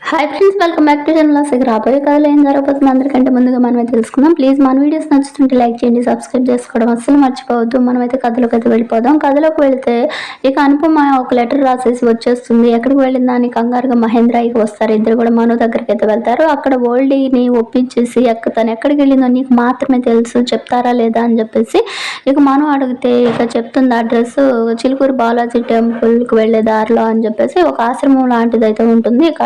Hi friends, welcome back to channel. రాబోయే కథలో ఏం జరగబోతుంది అందరికంటే ముందుగా మనమే తెలుసుకుందాం. ప్లీజ్ మన వీడియోస్ నచ్చుతుంటే లైక్ చేయండి, సబ్స్క్రైబ్ చేసుకోవడం అస్సలు మర్చిపోవద్దు. మనమైతే కథలోకి అయితే వెళ్ళిపోదాం. కథలోకి వెళితే ఇక అనుపమ ఒక లెటర్ రాసేసి వచ్చేస్తుంది. ఎక్కడికి వెళ్ళిందా అని కంగారుగా మహేంద్రకి వస్తారు. ఇద్దరు కూడా మను దగ్గరికి అయితే వెళ్తారు. అక్కడ ఓల్డీని ఒప్పించేసి తను ఎక్కడికి వెళ్ళిందో నీకు మాత్రమే తెలుసు, చెప్తారా లేదా అని చెప్పేసి ఇక మను అడిగితే ఇక చెప్తుంది. అడ్రస్ చిలుకూరు బాలాజీ టెంపుల్కి వెళ్ళే దారిలో అని చెప్పేసి ఒక ఆశ్రమం లాంటిది అయితే ఉంటుంది. ఇక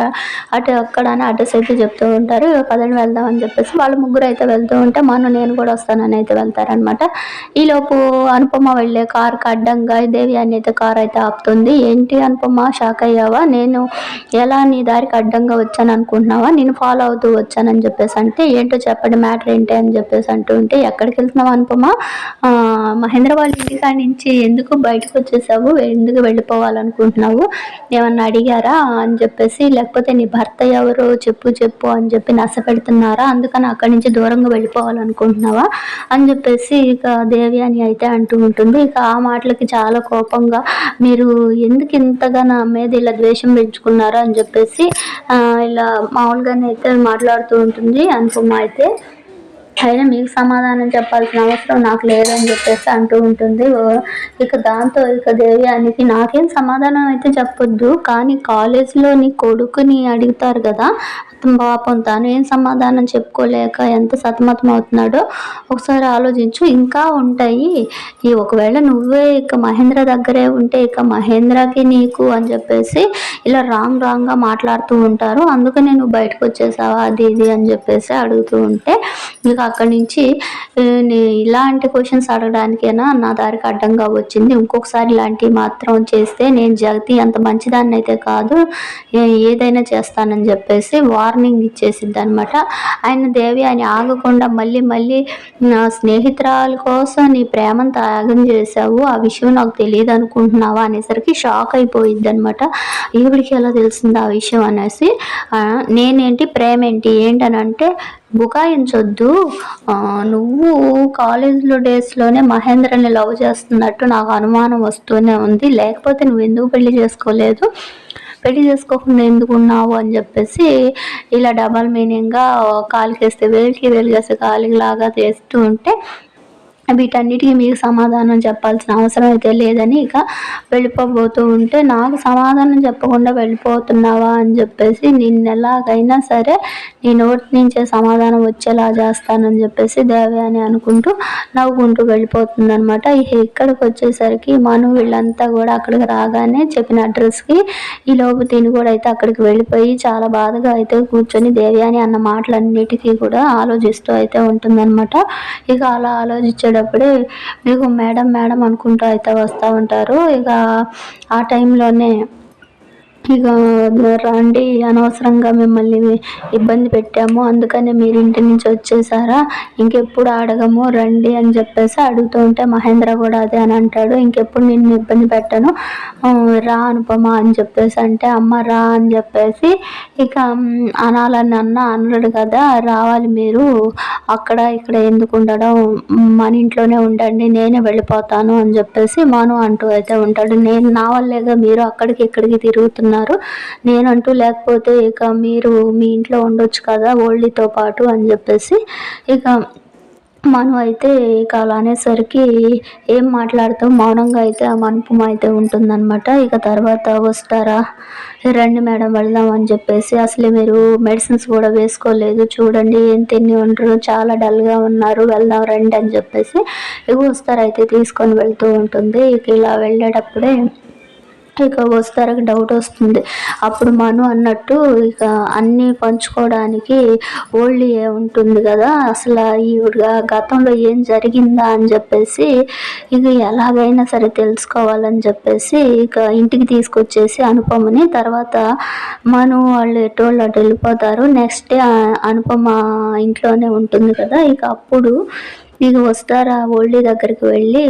అక్కడ అడ్రస్ అయితే చెప్తూ ఉంటారు. పదండి వెళ్దాం అని చెప్పేసి వాళ్ళు ముగ్గురు అయితే వెళ్తూ ఉంటే నేను కూడా వస్తానని అయితే వెళ్తారనమాట. ఈలోపు అనుపమ వెళ్ళే కారుకి అడ్డంగా దేవి అని అయితే కారు అయితే ఆపుతుంది. ఏంటి అనుపమ, షాక్ అయ్యావా? నేను ఎలా నీ దారికి అడ్డంగా వచ్చాను అనుకుంటున్నావా? నేను ఫాలో అవుతూ వచ్చానని చెప్పేసి అంటే ఏంటో చెప్పండి, మ్యాటర్ ఏంటి అని చెప్పేసి అంటూ ఉంటే ఎక్కడికి వెళ్తున్నావు అనుపమ? మహేంద్ర వాళ్ళ ఇంటికాడి నుంచి ఎందుకు బయటకు వచ్చేసావు? ఎందుకు వెళ్ళిపోవాలనుకుంటున్నావు? ఏమన్నా అడిగారా అని చెప్పేసి, లేకపోతే నీ భర్త ఎవరు చెప్పు అని చెప్పి నస పెడుతున్నారా, అందుకని అక్కడి నుంచి దూరంగా వెళ్ళిపోవాలనుకుంటున్నావా అని చెప్పేసి ఇక దేవి అని అయితే అంటూ ఉంటుంది. ఇక ఆ మాటలకి చాలా కోపంగా మీరు ఎందుకు ఇంతగా నా మీద ఇలా ద్వేషం పెంచుకున్నారా అని చెప్పేసి ఇలా మామూలుగానే అయితే మాట్లాడుతూ ఉంటుంది అనుపమ అయితే. అయినా మీకు సమాధానం చెప్పాల్సిన అవసరం నాకు లేదని చెప్పేసి అంటూ ఉంటుంది. ఇక దాంతో ఇక దేవ్యానికి నాకేం సమాధానం అయితే చెప్పొద్దు, కానీ కాలేజీలో నీ కొడుకుని అడుగుతారు కదా, పాపం తాను ఏం సమాధానం చెప్పుకోలేక ఎంత సతమతం అవుతున్నాడో ఒకసారి ఆలోచించు. ఇంకా ఉంటాయి. ఒకవేళ నువ్వే ఇక మహేంద్ర దగ్గరే ఉంటే ఇక మహేంద్రకి నీకు అని చెప్పేసి ఇలా రాంగ్గా మాట్లాడుతూ ఉంటారు. అందుకని నువ్వు బయటకు వచ్చేసావా అది ఇది అని చెప్పేసి అడుగుతూ ఉంటే ఇక అక్కడి నుంచి ఇలాంటి క్వశ్చన్స్ అడగడానికైనా నా దారికి అడ్డంగా వచ్చింది. ఇంకొకసారి ఇలాంటివి మాత్రం చేస్తే నేను జగతి అంత మంచిదాన్ని అయితే కాదు, ఏదైనా చేస్తానని చెప్పేసి వార్నింగ్ ఇచ్చేసిద్ది అనమాట. ఆయన దేవి అని ఆగకుండా మళ్ళీ నా స్నేహితురాల కోసం నీ ప్రేమను త్యాగం చేశావు, ఆ విషయం నాకు తెలియదు అనుకుంటున్నావా అనేసరికి షాక్ అయిపోయిద్ది అనమాట. ఈవిడికి ఎలా తెలిసింది ఆ విషయం అనేసి, నేనేంటి ప్రేమ ఏంటని అంటే బుకాయించొద్దు, నువ్వు కాలేజ్లో డేస్లోనే మహేంద్రని లవ్ చేస్తున్నట్టు నాకు అనుమానం వస్తూనే ఉంది, లేకపోతే నువ్వు ఎందుకు పెళ్లి చేసుకోలేదు, పెళ్లి చేసుకోకుండా ఎందుకు ఉన్నావు అని చెప్పేసి ఇలా డబల్ మీనింగ్గా కాలికేస్తే వేలికి వేలికేస్తే కాలికి లాగా చేస్తూ ఉంటే వీటన్నిటికీ మీకు సమాధానం చెప్పాల్సిన అవసరం అయితే లేదని ఇక వెళ్ళిపోబోతూ ఉంటే, నాకు సమాధానం చెప్పకుండా వెళ్ళిపోతున్నావా అని చెప్పేసి నిన్నెలాగైనా సరే నీ నోటి నుంచే సమాధానం వచ్చేలా చేస్తానని చెప్పేసి దేవయాని అనుకుంటూ నవ్వుకుంటూ వెళ్ళిపోతుంది అనమాట. ఇక్కడికి వచ్చేసరికి వీళ్ళంతా కూడా అక్కడికి రాగానే చెప్పిన అడ్రస్కి ఈలోపు తిని కూడా అయితే అక్కడికి వెళ్ళిపోయి చాలా బాధగా అయితే కూర్చొని దేవయాని అన్న మాటలన్నిటికీ కూడా ఆలోచిస్తూ అయితే ఉంటుందన్నమాట. ఇక అలా ఆలోచించేటప్పుడే మీకు మేడం అనుకుంటూ అయితే వస్తూ ఉంటారు. ఇక ఆ టైంలోనే ఇక రండి, అనవసరంగా మిమ్మల్ని ఇబ్బంది పెట్టాము, అందుకనే మీరు ఇంటి నుంచి వచ్చేసారా, ఇంకెప్పుడు అడగము రండి అని చెప్పేసి అడుగుతూ ఉంటే మహేంద్ర కూడా అదే అని అంటాడు. ఇంకెప్పుడు నిన్ను ఇబ్బంది పెట్టను, రా అనుపమ అని చెప్పేసి అంటే, అమ్మ రా అని చెప్పేసి ఇక అనాలని అన్నాడు కదా, రావాలి మీరు, ఇక్కడ ఎందుకు ఉండడం, మన ఇంట్లోనే ఉండండి, నేనే వెళ్ళిపోతాను అని చెప్పేసి అంటూ అయితే ఉంటాడు. నేను నా వల్లేగా మీరు ఇక్కడికి తిరుగుతున్నారు, నేనంటూ లేకపోతే ఇక మీరు మీ ఇంట్లో ఉండొచ్చు కదా ఓల్డీతో పాటు అని చెప్పేసి ఇక అయితే ఇక అలా అనేసరికి ఏం మాట్లాడుతూ మౌనంగా అయితే ఆ అనుపమ అయితే ఉంటుందన్నమాట. ఇక తర్వాత వస్తారా, రండి మేడం వెళ్దాం అని చెప్పేసి, అసలే మీరు మెడిసిన్స్ కూడా వేసుకోలేదు చూడండి, ఏం తిని ఉండరు, చాలా డల్గా ఉన్నారు, వెళ్దాం రండి అని చెప్పేసి ఇక వస్తారైతే తీసుకొని వెళ్తూ ఉంటుంది. ఇక ఇలా వెళ్ళేటప్పుడే ఇక వస్తారకి డౌట్ వస్తుంది. అప్పుడు అన్నట్టు ఇక అన్నీ పంచుకోవడానికి ఓల్డ్ ఉంటుంది కదా, అసలు ఈ గతంలో ఏం జరిగిందా అని చెప్పేసి ఇక ఎలాగైనా సరే తెలుసుకోవాలని చెప్పేసి ఇక ఇంటికి తీసుకొచ్చేసి అనుపమని, తర్వాత వాళ్ళు ఎటోళ్ళు అటు వెళ్ళిపోతారు. నెక్స్ట్ డే అనుపమ ఇంట్లోనే ఉంటుంది కదా, ఇక అప్పుడు ఇక వస్తారా ఓల్డీ దగ్గరికి వెళ్ళి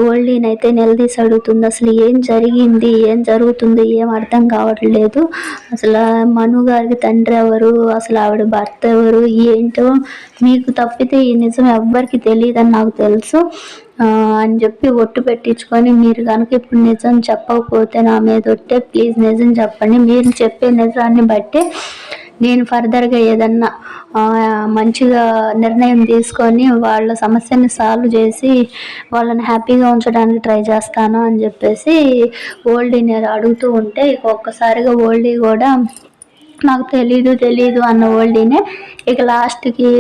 ఓల్డీనైతే నిలదీసి అడుగుతుంది, అసలు ఏం జరిగింది, ఏం జరుగుతుంది, ఏం అర్థం కావట్లేదు, అసలు మను గారికి తండ్రి ఎవరు, అసలు ఆవిడ భర్త ఎవరు, ఏంటో మీకు తప్పితే ఈ నిజం ఎవ్వరికి తెలియదని నాకు తెలుసు, అని చెప్పి ఒట్టు పెట్టించుకొని, మీరు కనుక ఇప్పుడు నిజం చెప్పకపోతే నా మీద ఒట్టే, ప్లీజ్ నిజం చెప్పండి, మీరు చెప్పే నిజాన్ని బట్టి నేను ఫర్దర్గా ఏదన్నా మంచిగా నిర్ణయం తీసుకొని వాళ్ళ సమస్యని సాల్వ్ చేసి వాళ్ళని హ్యాపీగా ఉంచడానికి ట్రై చేస్తాను అని చెప్పేసి ఓల్డీని అడుగుతూ ఉంటే, ఒక్కసారిగా ఓల్డీ కూడా నాకు తెలీదు అన్న ఓల్డీనే ఇక లాస్ట్కి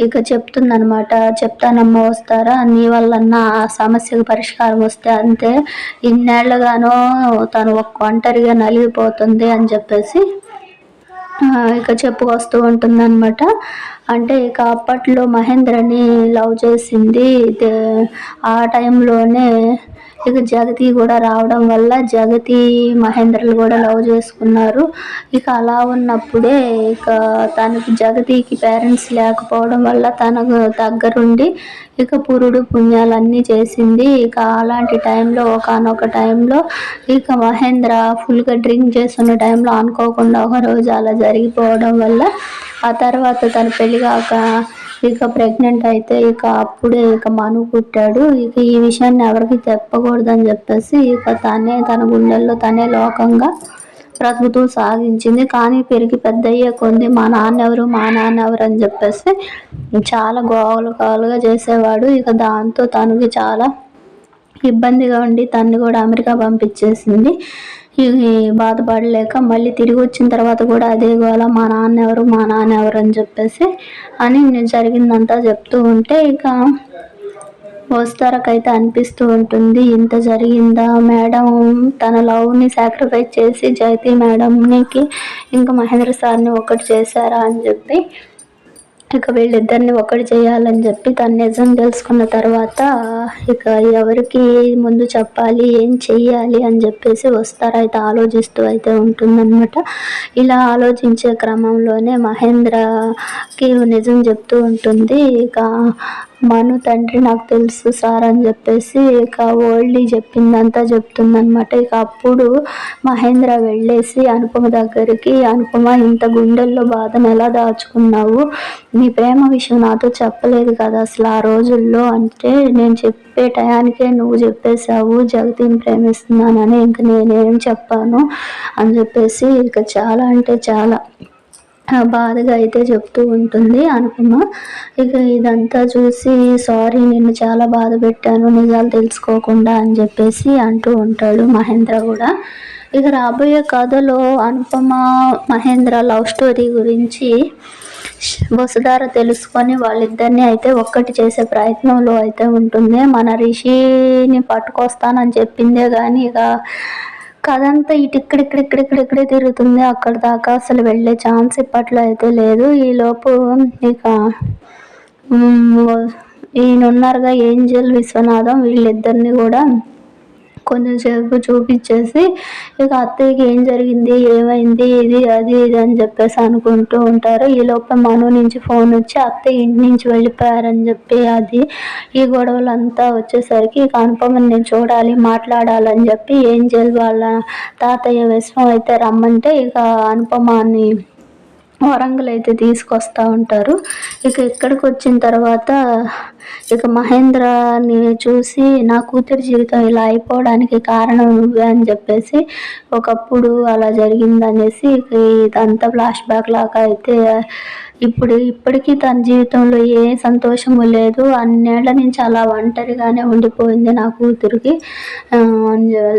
ఇక చెప్తుందనమాట. చెప్తానమ్మా వస్తారా, నీ వల్లన్నా ఆ సమస్యకు పరిష్కారం వస్తే అంతే, ఇన్నేళ్లుగానో తను ఒంటరిగా నలిగిపోతుంది అని చెప్పేసి ఇక చెప్పుకొస్తూ ఉంటుందన్నమాట. అంటే ఇక అప్పట్లో మహేంద్రని లవ్ చేసింది, ఆ టైంలోనే ఇక జగతి కూడా రావడం వల్ల జగతి మహేంద్రలు కూడా లవ్ చేసుకున్నారు. ఇక అలా ఉన్నప్పుడే ఇక తనకి జగతికి పేరెంట్స్ లేకపోవడం వల్ల తనకు దగ్గరుండి ఇక పురుడు పుణ్యాలన్నీ చేసింది. ఇక అలాంటి టైంలో ఒకానొక టైంలో ఇక మహేంద్ర ఫుల్గా డ్రింక్ చేస్తున్న టైంలో అనుకోకుండా ఒకరోజు అలా జరిగిపోవడం వల్ల ఆ తర్వాత తన పెళ్ళి కాక ఇక ప్రెగ్నెంట్ అయితే ఇక అప్పుడే ఇక మను పుట్టాడు. ఇక ఈ విషయాన్ని ఎవరికి చెప్పకూడదని చెప్పేసి ఇక తనే తన గుండెల్లో తనే లోకంగా బ్రతుకుతూ సాగించింది. కానీ పెరిగి పెద్ద అయ్యే కొంది మా నాన్న ఎవరు అని చెప్పేసి చాలా గోలుగా చేసేవాడు. ఇక దాంతో తనకి చాలా ఇబ్బందిగా ఉండి తన్ని కూడా అమెరికా పంపించేసింది. ఇది బాధపడలేక మళ్ళీ తిరిగి వచ్చిన తర్వాత కూడా అదే గోల, మా నాన్న ఎవరు అని చెప్పేసి అని జరిగిందంతా చెప్తూ ఉంటే ఇక వస్తారకైతే అనిపిస్తూ ఉంటుంది, ఇంత జరిగిందా మేడం, తన లవ్ని సాక్రిఫైస్ చేసి జయతి మేడంకి ఇంకా మహేంద్ర సార్ని ఒకటి చేశారా అని చెప్పి ఇక వీళ్ళిద్దరిని ఒకటి చేయాలని చెప్పి తను నిజం తెలుసుకున్న తర్వాత ఇక ఎవరికి ముందు చెప్పాలి, ఏం చెయ్యాలి అని చెప్పేసి వస్తారైతే ఆలోచిస్తూ అయితే ఉంటుందన్నమాట. ఇలా ఆలోచించే క్రమంలోనే మహేంద్రకి నిజం చెప్తూ ఉంటుంది. ఇక మను తండ్రి నాకు తెలుసు సార్ అని చెప్పేసి ఇక ఓల్డీ చెప్పిందంతా చెప్తుందనమాట. ఇక అప్పుడు మహేంద్ర వెళ్ళేసి అనుపమ దగ్గరికి, అనుపమ ఇంత గుండెల్లో బాధను ఎలా దాచుకున్నావు, నీ ప్రేమ విషయం నాతో చెప్పలేదు కదా అసలు ఆ రోజుల్లో, అంటే నేను చెప్పే టయానికే నువ్వు చెప్పేశావు జగతిని ప్రేమిస్తున్నానని, ఇంక నేనేం చెప్పాను అని చెప్పేసి ఇక చాలా అంటే చాలా బాధగా అయితే చెప్తూ ఉంటుంది అనుపమ. ఇక ఇదంతా చూసి సారీ నిన్ను చాలా బాధ పెట్టాను నిజాలు తెలుసుకోకుండా అని చెప్పేసి అంటూ ఉంటాడు మహేంద్ర కూడా. ఇక రాబోయే కథలో అనుపమ మహేంద్ర లవ్ స్టోరీ గురించి వసుధార తెలుసుకొని వాళ్ళిద్దరిని అయితే ఒక్కటి చేసే ప్రయత్నంలో అయితే ఉంటుంది. మన రిషిని పట్టుకొస్తానని చెప్పిందే కానీ ఇక కథ అంతా ఇక్కడే తిరుగుతుంది, అక్కడ దాకా అసలు వెళ్ళే ఛాన్స్ ఇప్పట్లో అయితే లేదు. ఈలోపు ఇక ఈయన ఉన్నారుగా ఏంజల్ విశ్వనాథం, వీళ్ళిద్దరిని కూడా కొంచెం సేపు చూపించేసి ఇక అత్తయ్యకి ఏం జరిగింది, ఏమైంది, ఇది అది ఇది అని చెప్పేసి అనుకుంటూ ఉంటారు. ఈ లోపల మను నుంచి ఫోన్ వచ్చి అత్తయ్య ఇంటి నుంచి వెళ్ళిపోయారని చెప్పి అది ఈ గొడవలంతా వచ్చేసరికి ఇక అనుపమని నేను చూడాలి, మాట్లాడాలని చెప్పి ఏంజల్ వాళ్ళ తాతయ్య విశ్వం అయితే రమ్మంటే ఇక అనుపమని వరంగల్ అయితే తీసుకొస్తూ ఉంటారు. ఇక ఇక్కడికి వచ్చిన తర్వాత ఇక మహేంద్రని చూసి నా కూతురి జీవితం ఇలా అయిపోవడానికి కారణం నువ్వే అని చెప్పేసి, ఒకప్పుడు అలా జరిగిందనేసి ఇక ఇదంతా ఫ్లాష్ బ్యాక్ లాగా అయితే ఇప్పటికీ తన జీవితంలో ఏ సంతోషము లేదు, అన్నేళ్ల నుంచి అలా ఒంటరిగానే ఉండిపోయింది నా కూతురికి,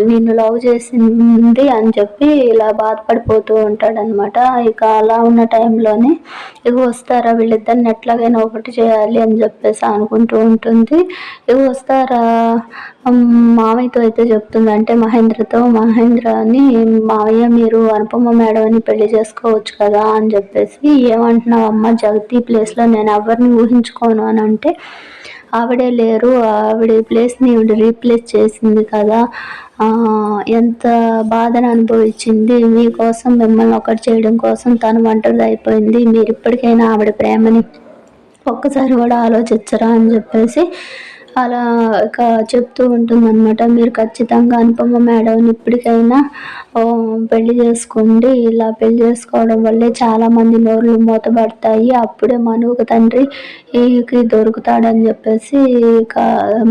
నిన్ను లవ్ చేసింది అని చెప్పి ఇలా బాధపడిపోతూ ఉంటాడనమాట. ఇక అలా ఉన్న టైంలోనే ఇక వస్తారా వీళ్ళిద్దరిని ఎట్లాగైనా ఒకటి చేయాలి అని చెప్పేసి అనుకుంటూ ఉంటుంది. ఇక వస్తారా మామయ్యతో అయితే చెప్తుంది, అంటే మహేంద్రని మావయ్య మీరు అనుపమ మేడం అని పెళ్లి చేసుకోవచ్చు కదా అని చెప్పేసి, ఏమంటున్నావు అమ్మ జగతి ప్లేస్లో నేను ఎవరిని ఊహించుకోను అని అంటే, ఆవిడే లేరు, ఆవిడ ప్లేస్ని ఈవిడ రీప్లేస్ చేసింది కదా, ఎంత బాధను అనుభవించింది మీకోసం, మిమ్మల్ని ఒకటి చేయడం కోసం తను ఒంటరిది అయిపోయింది, మీరు ఇప్పటికైనా ఆవిడ ప్రేమని ఒక్కసారి కూడా ఆలోచించరా అని చెప్పేసి అలా ఇక చెప్తూ ఉంటుందన్నమాట. మీరు ఖచ్చితంగా అనుపమ మేడంని ఇప్పటికైనా పెళ్లి చేసుకోండి. ఇలా పెళ్లి చేసుకోవడం వల్లే చాలామంది నోర్లు మూతపడతాయి. అప్పుడే మనువుకి తండ్రి ఈకి దొరుకుతాడని చెప్పేసి ఇక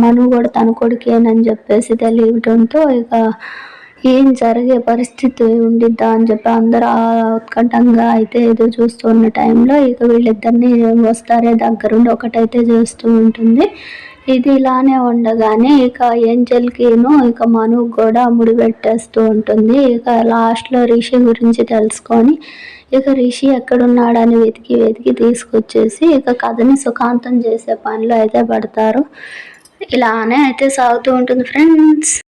మనువు కూడా తన కొడుకేనని చెప్పేసి తెలియటంతో ఇక ఏం జరిగే పరిస్థితి ఉండిద్దా అని చెప్పి అందరూ ఉత్కంఠంగా అయితే ఎదురు చూస్తూ ఉన్న టైంలో ఇక వీళ్ళిద్దరిని వస్తారే దగ్గరుండి ఒకటైతే చేస్తూ ఉంటుంది. ఇది ఇలానే ఉండగానే ఇక ఏంజెల్కిను ఇక మనుకు కూడా ముడిపెట్టేస్తూ ఉంటుంది. ఇక లాస్ట్లో రిషి గురించి తెలుసుకొని ఇక రిషి ఎక్కడున్నాడని వెతికి వెతికి తీసుకొచ్చేసి ఇక కథని సుఖాంతం చేసే పనిలో అయితే పడతారు. ఇలానే అయితే సాగుతూ ఉంటుంది ఫ్రెండ్స్.